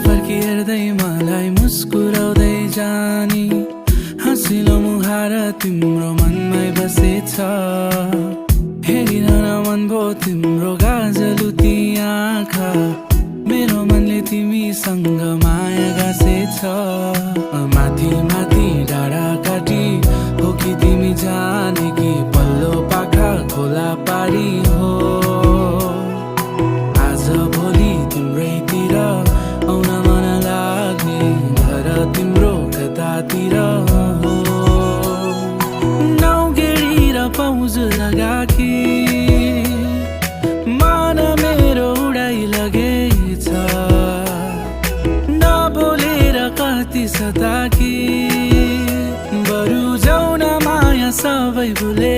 फर्की हेर्दै मलाई मुस्कुराउँदै जानी हँसिलो मुहार तिम्रो मनमै बसेछ हेरिरहन मन भो तिम्रो गाजलुती आँखा मेरो मनले तिमीसँग माया गासेछ माथि माथि डाँडा काटी हो कि तिमी जाने कि पल्लो पाखा खोला पारी हो आज भोलि तिम्रैतिर आउन मन लाग्ने घर तिम्रो कतातिर हो नाउगेडी र पाउज लगाकी मन मेरो उडाइ लगेछ नबोलेर कति सताकी बरु जाउन माया सबै भुले